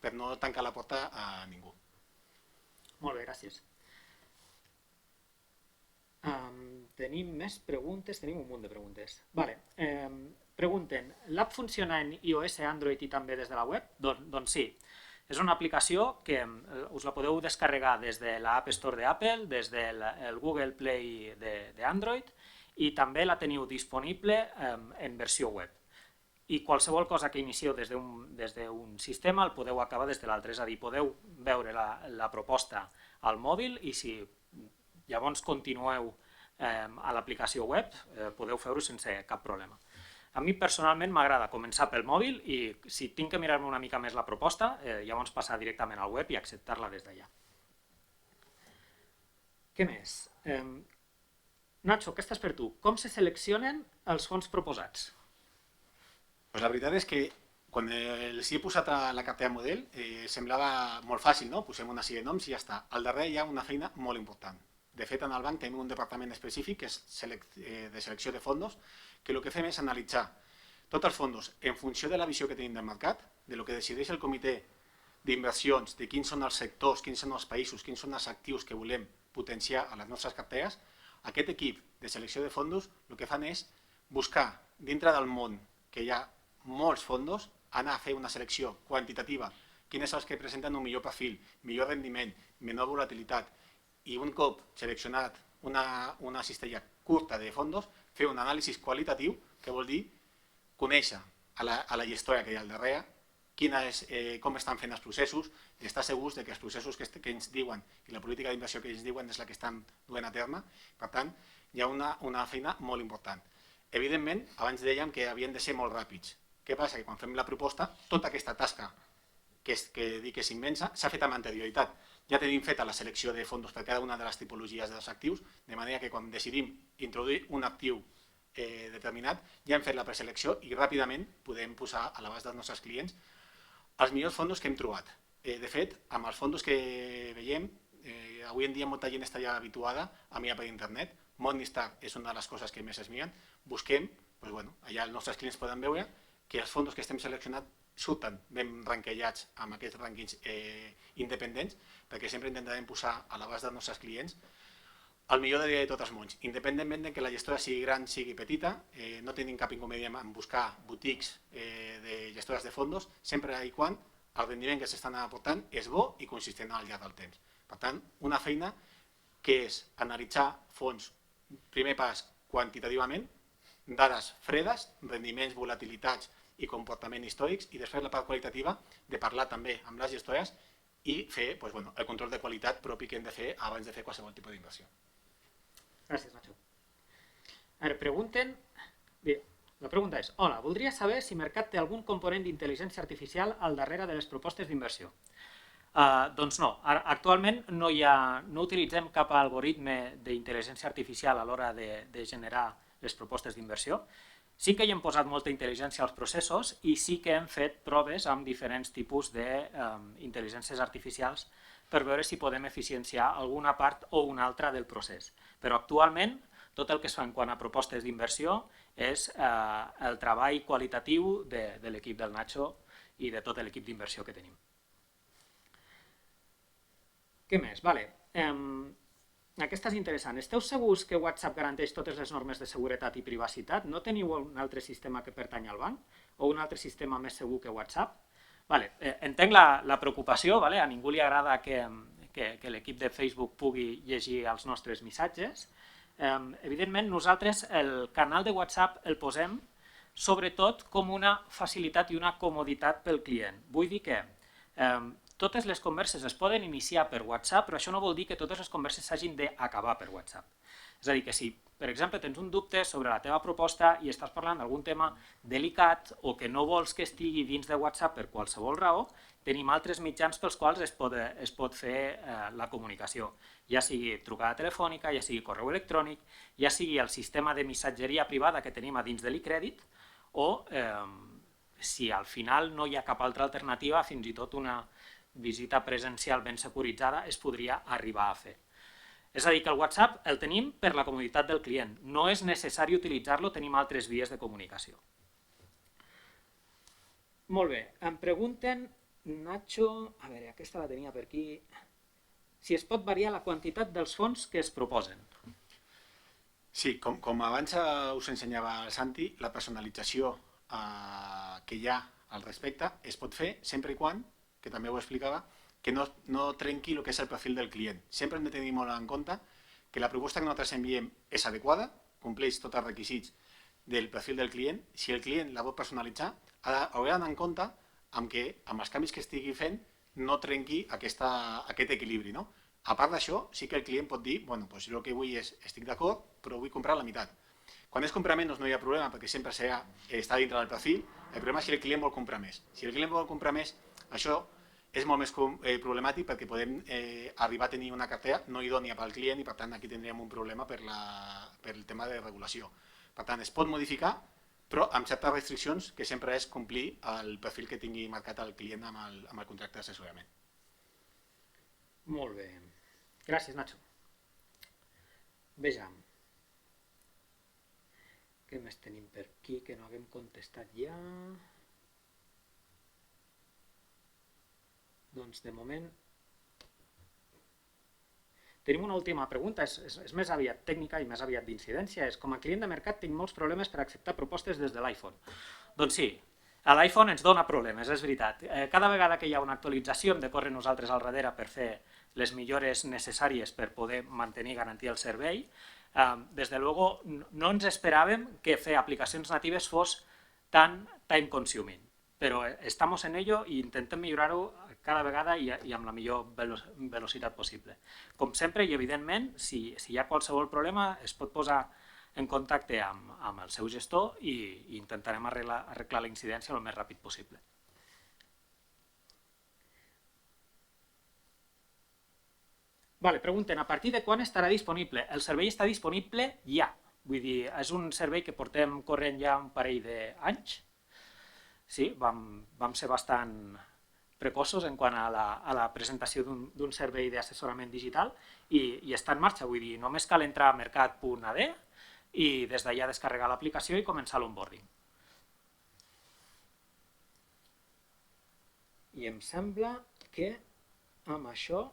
per no tancar la porta a ningú. Molt bé, gràcies. Tenim més preguntes, tenim un munt de preguntes. Pregunten: l'app funciona en iOS, Android i també des de la web? Doncs sí. És una aplicació que us la podeu descarregar des de l'App Store d'Apple, des del Google Play d'Android, i també la teniu disponible en versió web. I qualsevol cosa que inicieu des d'un sistema el podeu acabar des de l'altre, és a dir, podeu veure la proposta al mòbil i si llavors continueu a l'aplicació web podeu fer-ho sense cap problema. A mi personalment m'agrada començar pel mòbil i si tinc que mirar-me una mica més la proposta, llavors passar directament al web i acceptar-la des d'allà. Què més? Nacho, aquesta és per tu. Com se seleccionen els fons proposats? La veritat és que quan els he posat a la cartera model semblava molt fàcil, no? Posem una sèrie de noms i ja està. Al darrere hi ha una feina molt important. De fet, en el banc tenim un departament específic que és de selecció de fons, que el que fem és analitzar Tots els fons, en funció de la visió que tenim del mercat, de lo que decideix el comitè d'inversions, de quins són els sectors, quins són els països, quins són els actius que volem potenciar a les nostres carteres, aquest equip de selecció de fons el que fan és buscar, dintre del món que hi ha molts fons, anar a fer una selecció quantitativa, quins són els que presenten un millor perfil, millor rendiment, menor volatilitat, i un cop seleccionat una cistella curta de fons, fer un anàlisi qualitatiu, que vol dir conèixer a la gestora que hi ha al darrere, com estan fent els processos, i estar segurs que els processos que ens diuen i la política d'inversió que ens diuen és la que estan duent a terme. Per tant, hi ha una feina molt important. Evidentment, abans dèiem que havien de ser molt ràpids. Què passa? Que quan fem la proposta, tota aquesta tasca que dic que és immensa s'ha fet amb anterioritat. Ja tenim feta la selecció de fons per cada una de les tipologies dels actius, de manera que quan decidim introduir un actiu determinat, ja hem fet la preselecció i ràpidament podem posar a l'abast dels nostres clients els millors fons que hem trobat. De fet, amb els fons que veiem, avui en dia molta gent està ja habituada a mirar per internet. Morningstar és una de les coses que més es miren. Busquem, allà els nostres clients poden veure que els fons que estem seleccionant surten ben ranquejats amb aquests rànquings independents, perquè sempre intentarem posar a l'abast dels nostres clients el millor de tots els mons, independentment de que la gestora sigui gran, sigui petita. No tenim cap inconvenient en buscar boutiques de gestores de fons, sempre i quan el rendiment que s'estan aportant és bo i consistent al llarg del temps. Per tant, una feina que és analitzar fons, primer pas quantitativament, dades fredes, rendiments, volatilitats i comportament històrics, i després la part qualitativa de parlar també amb les gestores i fer el control de qualitat propi que hem de fer abans de fer qualsevol tipus d'inversió. Gràcies, Nacho. La pregunta és: hola, voldria saber si Mercat té algun component d'intel·ligència artificial al darrere de les propostes d'inversió. Doncs no, actualment no utilitzem cap algoritme d'intel·ligència artificial a l'hora de generar les propostes d'inversió. Sí que hi hem posat molta intel·ligència als processos i sí que hem fet proves amb diferents tipus d'intel·ligències artificials per veure si podem eficienciar alguna part o una altra del procés. Però actualment tot el que es fa en quant a propostes d'inversió és el treball qualitatiu de l'equip del Nacho i de tot l'equip d'inversió que tenim. Què més? Aquesta és interessant. Esteu segurs que WhatsApp garanteix totes les normes de seguretat i privacitat? No teniu un altre sistema que pertany al banc? O un altre sistema més segur que WhatsApp? Entenc la preocupació, a ningú li agrada que l'equip de Facebook pugui llegir els nostres missatges. Evidentment, nosaltres el canal de WhatsApp el posem sobretot com una facilitat i una comoditat pel client. Vull dir que totes les converses es poden iniciar per WhatsApp, però això no vol dir que totes les converses s'hagin d'acabar per WhatsApp. És a dir, que si, per exemple, tens un dubte sobre la teva proposta i estàs parlant d'algun tema delicat o que no vols que estigui dins de WhatsApp per qualsevol raó, tenim altres mitjans pels quals es pot fer la comunicació, ja sigui trucada telefònica, ja sigui correu electrònic, ja sigui el sistema de missatgeria privada que tenim a dins de l'eCredit, o si al final no hi ha cap altra alternativa, fins i tot una visita presencial ben securitzada es podria arribar a fer. És a dir, que el WhatsApp el tenim per la comoditat del client. No és necessari utilitzar-lo, tenim altres vies de comunicació. Molt bé, em pregunten, Nacho, a veure, aquesta la tenia per aquí, si es pot variar la quantitat dels fons que es proposen. Sí, com abans us ensenyava el Santi, la personalització que hi ha al respecte es pot fer sempre i quan, que també ho explicava, que no trenqui el que és el perfil del client. Sempre hem de tenir molt en compte que la proposta que nosaltres enviem és adequada, compleix tots els requisits del perfil del client. Si el client la vol personalitzar, haurà d'anar en compte que amb els canvis que estigui fent no trenqui aquest equilibri. A part d'això, sí que el client pot dir, jo el que vull és, estic d'acord, però vull comprar la meitat. Quan és comprar menys no hi ha problema, perquè sempre està dintre del perfil. El problema és si el client vol comprar més. Si el client vol comprar més, això és molt més problemàtic perquè podem arribar a tenir una cartera no idònia pel client i per tant aquí tindríem un problema per el tema de regulació. Per tant, es pot modificar, però amb certes restriccions que sempre és complir el perfil que tingui marcat el client amb el contracte d'assessorament. Molt bé. Gràcies, Nacho. Vejam. Què més tenim per aquí que no haguem contestat ja? Doncs de moment... Tenim una última pregunta, és més aviat tècnica i més aviat d'incidència. És: com a client de mercat tinc molts problemes per acceptar propostes des de l'iPhone. Doncs sí, a l'iPhone ens dona problemes, és veritat. Cada vegada que hi ha una actualització hem de córrer nosaltres al darrere per fer les millores necessàries per poder mantenir i garantir el servei. Des de luego, no ens esperàvem que fer aplicacions natives fos tan time consuming, però estamos en ello i intentem millorar-ho cada vegada i amb la millor velocitat possible. Com sempre, i evidentment, si hi ha qualsevol problema, es pot posar en contacte amb el seu gestor i intentarem arreglar la incidència el més ràpid possible. Vale, pregunten, a partir de quan estarà disponible? El servei està disponible ja. Vull dir, és un servei que portem corrent ja un parell d'anys. Sí, vam ser bastant precoços en quant a la presentació d'un servei d'assessorament digital i està en marxa. Vull dir, només cal entrar a mercat.ad i des d'allà descarregar l'aplicació i començar l'onboarding. I em sembla que amb això...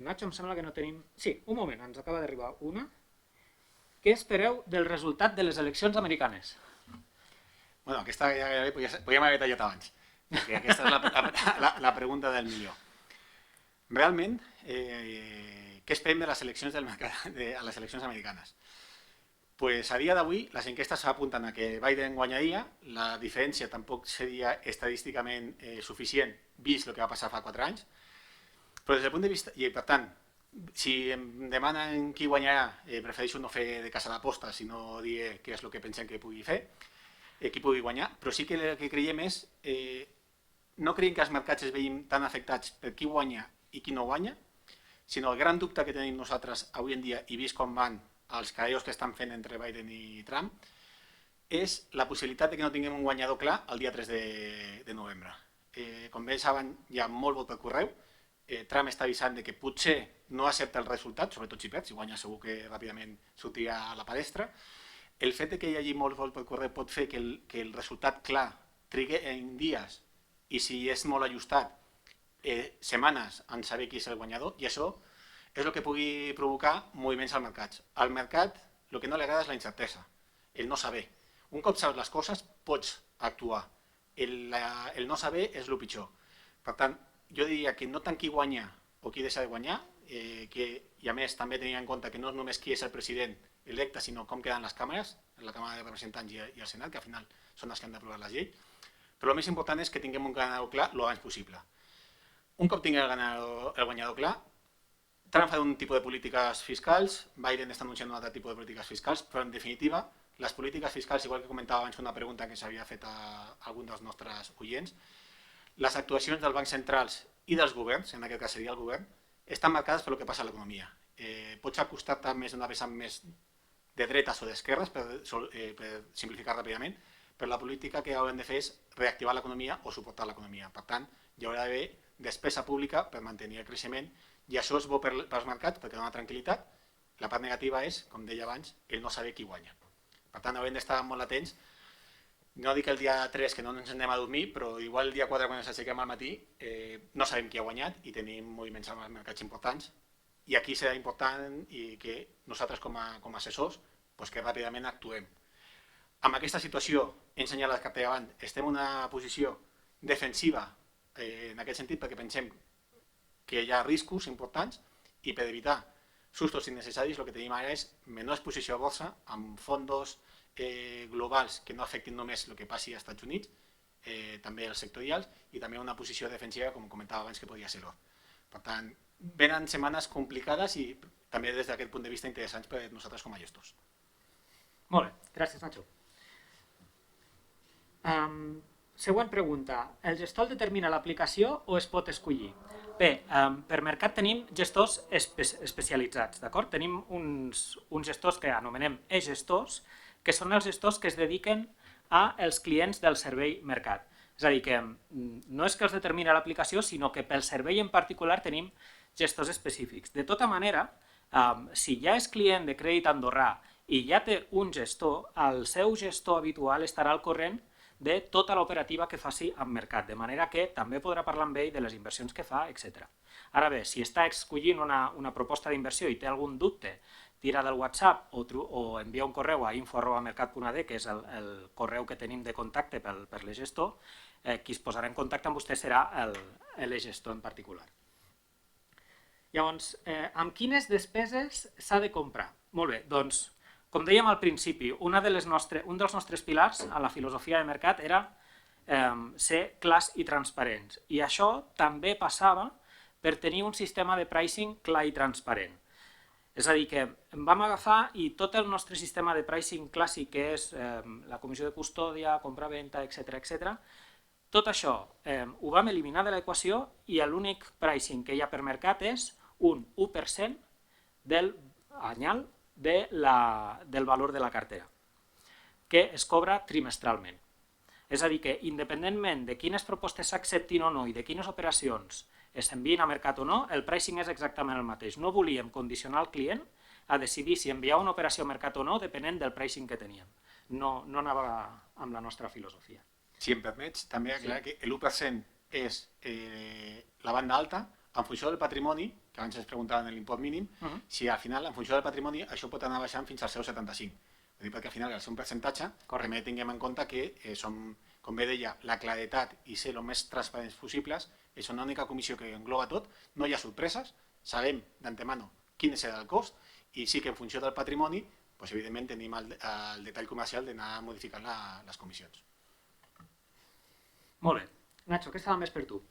Nacho, em sembla que no tenim... Sí, un moment, ens acaba d'arribar una. Què espereu del resultat de les eleccions americanes? Bueno, aquesta ja podríem haver tallat abans, perquè aquesta és la pregunta del milió. Realment, què esperem de les eleccions del mercat, a les eleccions americanes? Pues a dia d'avui les enquestes apunten a que Biden guanyaria, la diferència tampoc seria estadísticament suficient vist el que va passar fa 4 anys, però des del punt de vista, i per tant, si em demanen qui guanyarà, prefereixo no fer de casa d'aposta, sinó dir què és el que pensem que pugui fer, qui pugui guanyar, però sí que el que creiem és, no creiem que els mercats es veiem tan afectats per qui guanya i qui no guanya, sinó el gran dubte que tenim nosaltres avui en dia, i vist com van els careos que estan fent entre Biden i Trump, és la possibilitat de que no tinguem un guanyador clar el dia 3 de novembre. Com bé saben, hi ha molt vot per correu, Trump està avisant que potser no accepta el resultat, sobretot si perd, si guanya segur que ràpidament sortirà a la palestra. El fet que hi hagi molt vot per correu pot fer que el resultat clar trigui en dies i si és molt ajustat, setmanes en saber qui és el guanyador, i això és el que pugui provocar moviments al mercat. Al mercat el que no li agrada és la incertesa, el no saber. Un cop saps les coses pots actuar, el no saber és el pitjor. Per tant, jo diria que no tant qui guanya o qui deixa de guanyar, i a més també tenint en compte que no és només qui és el president electe, sinó com queden les càmeres, la Càmera de Representants i el Senat, que al final són els que han d'aprovar les lleis, però el més important és que tinguem un guanyador clar el abans possible. Un cop tinguem el guanyador clar, Trump fa un tipus de polítiques fiscals, Biden està anunciant un altre tipus de polítiques fiscals, però en definitiva, les polítiques fiscals, igual que comentava abans una pregunta que s'havia fet a algun dels nostres oients, les actuacions dels bancs centrals i dels governs, en aquest cas seria el govern, estan marcades per el que passa a l'economia. Pots acostar-te més una vessant més de dretes o d'esquerres, per simplificar ràpidament, però la política que haurem de fer és reactivar l'economia o suportar l'economia. Per tant, hi haurà d'haver despesa pública per mantenir el creixement, i això és bo pels mercats perquè dona tranquil·litat. La part negativa és, com deia abans, el no saber qui guanya. Per tant, haurem d'estar molt atents. No dic el dia 3 que no ens anem a dormir, però igual el dia 4 quan ens aixequem al matí no sabem qui ha guanyat i tenim moviments als mercats importants. I aquí serà important que nosaltres com a assessors que ràpidament actuem. Amb aquesta situació, he ensenyat cap davant, estem en una posició defensiva en aquest sentit perquè pensem que hi ha riscos importants i per evitar sustos innecessaris el que tenim ara és menor exposició a borsa amb fondos globals que no afectin només el que passi als Estats Units, també els sectorials, i també una posició defensiva, com comentava abans, que podia ser l'or. Per tant, venen setmanes complicades i també des d'aquest punt de vista interessants per a nosaltres com a gestors. Molt bé, gràcies Nacho. Següent pregunta. El gestor el determina l'aplicació o es pot escollir? Bé, per mercat tenim gestors especialitzats, d'acord? Tenim uns gestors que anomenem e-gestors, que són els gestors que es dediquen als clients del servei mercat. És a dir, que no és que els determina l'aplicació, sinó que pel servei en particular tenim gestors específics. De tota manera, Si ja és client de Crèdit Andorrà i ja té un gestor, el seu gestor habitual estarà al corrent de tota l'operativa que faci amb mercat, de manera que també podrà parlar amb ell de les inversions que fa, etc. Ara bé, si està escollint una proposta d'inversió i té algun dubte, tira del WhatsApp o envia un correu a info@mercat.ad, que és el correu que tenim de contacte per l'e-gestor, qui es posarà en contacte amb vostè serà l'e-gestor en particular. Llavors, amb quines despeses s'ha de comprar? Molt bé, doncs, com dèiem al principi, un dels nostres pilars a la filosofia de mercat era ser clars i transparents. I això també passava per tenir un sistema de pricing clar i transparent. És a dir, que vam agafar i tot el nostre sistema de pricing clàssic, que és la comissió de custòdia, compra-venta, etc., tot això ho vam eliminar de l'equació i l'únic pricing que hi ha per mercat és un 1% del anyal del valor de la cartera, que es cobra trimestralment. És a dir, que independentment de quines propostes s'acceptin o no i de quines operacions s'envien a mercat o no, el pricing és exactament el mateix. No volíem condicionar el client a decidir si enviar una operació a mercat o no depenent del pricing que teníem. No anava amb la nostra filosofia. Si em permets, també aclarar que l'1% és la banda alta en funció del patrimoni, que abans es preguntaven en l'import mínim, si al final, en funció del patrimoni, això pot anar baixant fins al 0,75. Vull dir, perquè al final, al ser un percentatge, també tinguem en compte que som, com bé deia, la claretat i ser el més transparents possibles, és una única comissió que engloba tot, no hi ha sorpreses, sabem d'antemano quin serà el cost, i sí que en funció del patrimoni, doncs, evidentment tenim el detall comercial d'anar modificant les comissions. Molt bé. Nacho, aquesta va més per tu.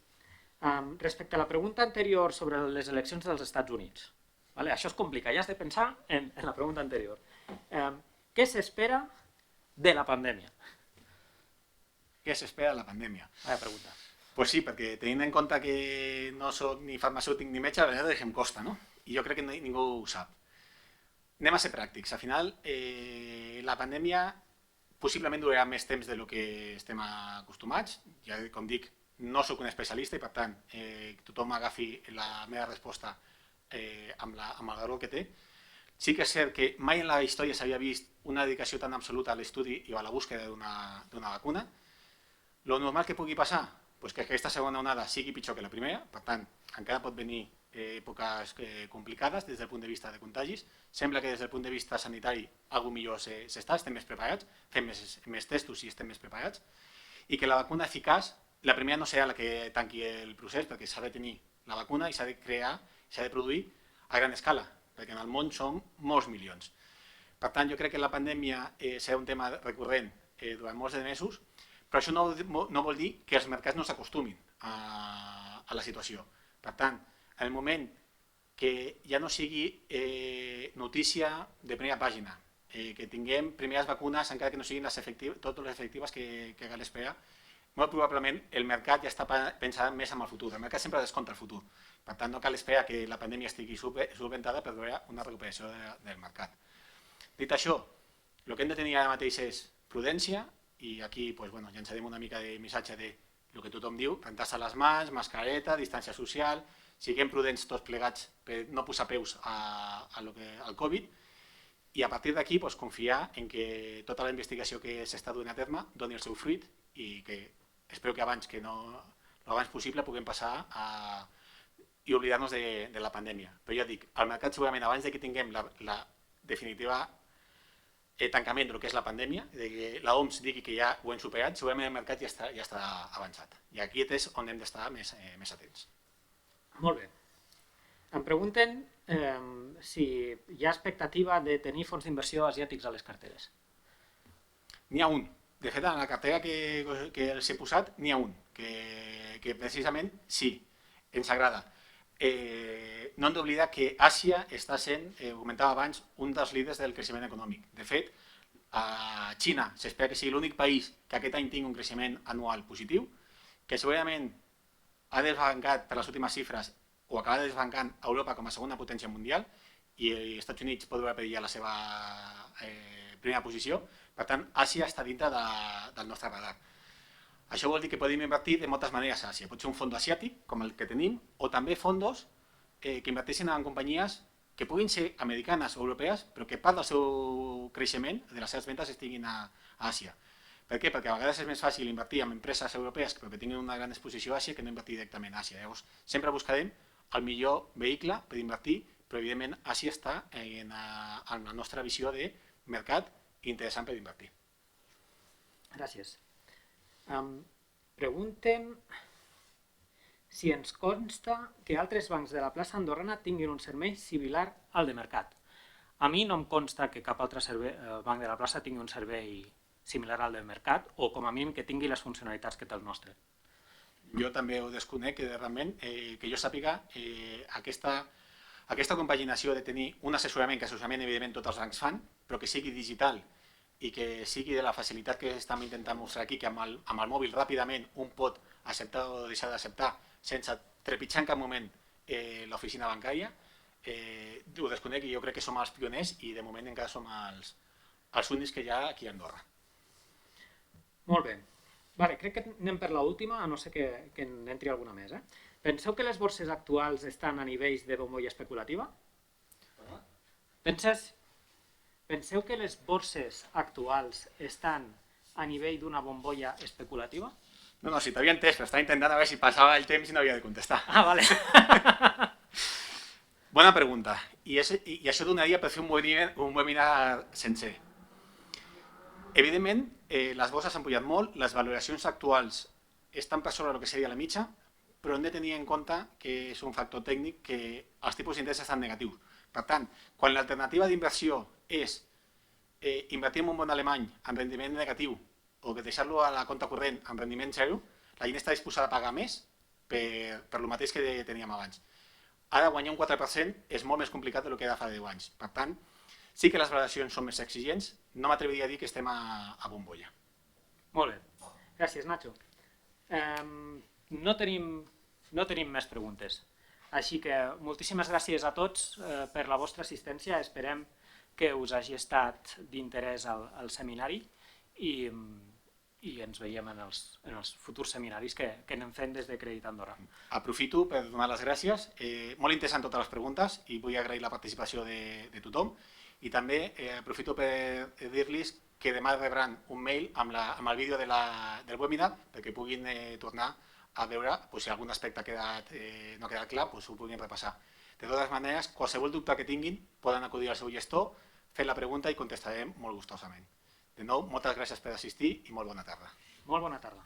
Respecte a la pregunta anterior sobre les eleccions dels Estats Units, això es complica, ja has de pensar en la pregunta anterior. Què s'espera de la pandèmia? Què s'espera de la pandèmia? Vaya pregunta. Pues sí, perquè tenint en compte que no soc ni farmacèutic ni metge, la veritat és que em costa, no? I jo crec que ningú ho sap. Anem a ser pràctics. Al final, la pandèmia possiblement durarà més temps del que estem acostumats. Ja, com dic, no sóc un especialista i, per tant, tothom agafi la meva resposta amb el valor que té. Sí que és cert que mai en la història s'havia vist una dedicació tan absoluta a l'estudi i a la búsqueda d'una vacuna. Lo normal que pugui passar? Pues que aquesta segona onada sigui pitjor que la primera, per tant, encara pot venir èpoques complicades des del punt de vista de contagis. Sembla que des del punt de vista sanitari alguna millor s'està, estem més preparats, fem més testos i estem més preparats, i que la vacuna eficaç, la primera no serà la que tanqui el procés, perquè s'ha de tenir la vacuna i s'ha de crear, s'ha de produir a gran escala, perquè en el món som molts milions. Per tant, jo crec que la pandèmia serà un tema recurrent durant molts de mesos, però això no vol dir que els mercats no s'acostumin a la situació. Per tant, en el moment que ja no sigui notícia de primera pàgina, que tinguem primeres vacunes, encara que no siguin totes les efectives que cal esperar, molt probablement el mercat ja està pensant més en el futur. El mercat sempre descompta el futur. Per tant, no cal esperar que la pandèmia estigui solventada per veure una recuperació del mercat. Dit això, el que hem de tenir ara mateix és prudència, i aquí llançarem una mica de missatge de el que tothom diu, rentar-se les mans, mascareta, distància social, siguem prudents tots plegats per no posar peus al Covid, i a partir d'aquí confiar en que tota la investigació que s'està duent a terme doni el seu fruit i que espero que abans possible puguem passar i oblidar-nos de la pandèmia. Però ja dic, el mercat segurament abans que tinguem la definitiva tancament del que és la pandèmia, que l'OMS digui que ja ho hem superat, segurament el mercat ja està avançat. I aquí és on hem d'estar més atents. Molt bé. Em pregunten si hi ha expectativa de tenir fons d'inversió asiàtics a les carteres. N'hi ha un. De fet, en la cartera que els he posat, n'hi ha un, que precisament sí, ens agrada. No hem d'oblidar que Àsia està sent, ho comentava abans, un dels líders del creixement econòmic. De fet, a Xina s'espera que sigui l'únic país que aquest any tingui un creixement anual positiu, que segurament ha desbancat per les últimes xifres o acabarà desbancant Europa com a segona potència mundial i els Estats Units pot veure perillar la seva primera posició. Per tant, Àsia està dintre del nostre radar. Això vol dir que podem invertir de moltes maneres a Àsia. Pot ser un fons asiàtic, com el que tenim, o també fons que inverteixin en companyies que puguin ser americanes o europees, però que part del seu creixement, de les seves ventes, estiguin a Àsia. Per què? Perquè a vegades és més fàcil invertir en empreses europees però que tinguin una gran exposició a Àsia que no invertir directament a Àsia. Llavors, sempre buscarem el millor vehicle per invertir, però evidentment Àsia està en la nostra visió de mercat interessant per invertir. Gràcies. Preguntem si ens consta que altres bancs de la plaça andorrana tinguin un servei similar al de mercat. A mi no em consta que cap altre banc de la plaça tingui un servei similar al de mercat o com a mínim que tingui les funcionalitats que té el nostre. Jo també ho desconec, que realment, que jo sàpiga, aquesta compaginació de tenir un assessorament, que assessorament evidentment tots els bancs fan, però que sigui digital i que sigui de la facilitat que estem intentant mostrar aquí, que amb el mòbil ràpidament un pot acceptar o deixar d'acceptar sense trepitjar en cap moment l'oficina bancària, ho desconec i jo crec que som els pioners i de moment encara som els únics que hi ha aquí a Andorra. Molt bé. Crec que anem per l'última, a no ser que n'entri alguna més. Penseu que les borses actuals estan a nivells de bombolla especulativa? Penseu que les borses actuals estan a nivell d'una bombolla especulativa? No, si t'havia entès, però estava intentant a veure si passava el temps i no havia de contestar. Vale. Bona pregunta. I això donaria per fer un webinar sencer. Evidentment, les borses han pujat molt, les valoracions actuals estan per sobre del que seria la mitja, però hem de tenir en compte que és un factor tècnic que els tipus d'interès estan negatius. Per tant, quan l'alternativa d'inversió és invertir en un bon alemany amb rendiment negatiu o que deixar-lo a la compte corrent amb rendiment zero, la gent està disposada a pagar més per el mateix que teníem abans. Ara guanyar un 4% és molt més complicat del que era fa 10 anys. Per tant, sí que les valoracions són més exigents, no m'atreviria a dir que estem a bombolla. Molt bé. Gràcies, Nacho. No tenim més preguntes. Així que moltíssimes gràcies a tots per la vostra assistència. Esperem que us hagi estat d'interès el seminari i ens veiem en els futurs seminaris que anem fent des de Crèdit Andorra. Aprofito per donar les gràcies. Molt interessant totes les preguntes i vull agrair la participació de tothom. I també aprofito per dir-los que demà rebran un mail amb el vídeo del webinar perquè puguin tornar a veure si algun aspecte no ha quedat clar, ho puguin repassar. De totes maneres, qualsevol dubte que tinguin poden acudir al seu gestor, fer la pregunta i contestarem molt gustosament. De nou, moltes gràcies per assistir i molt bona tarda. Molt bona tarda.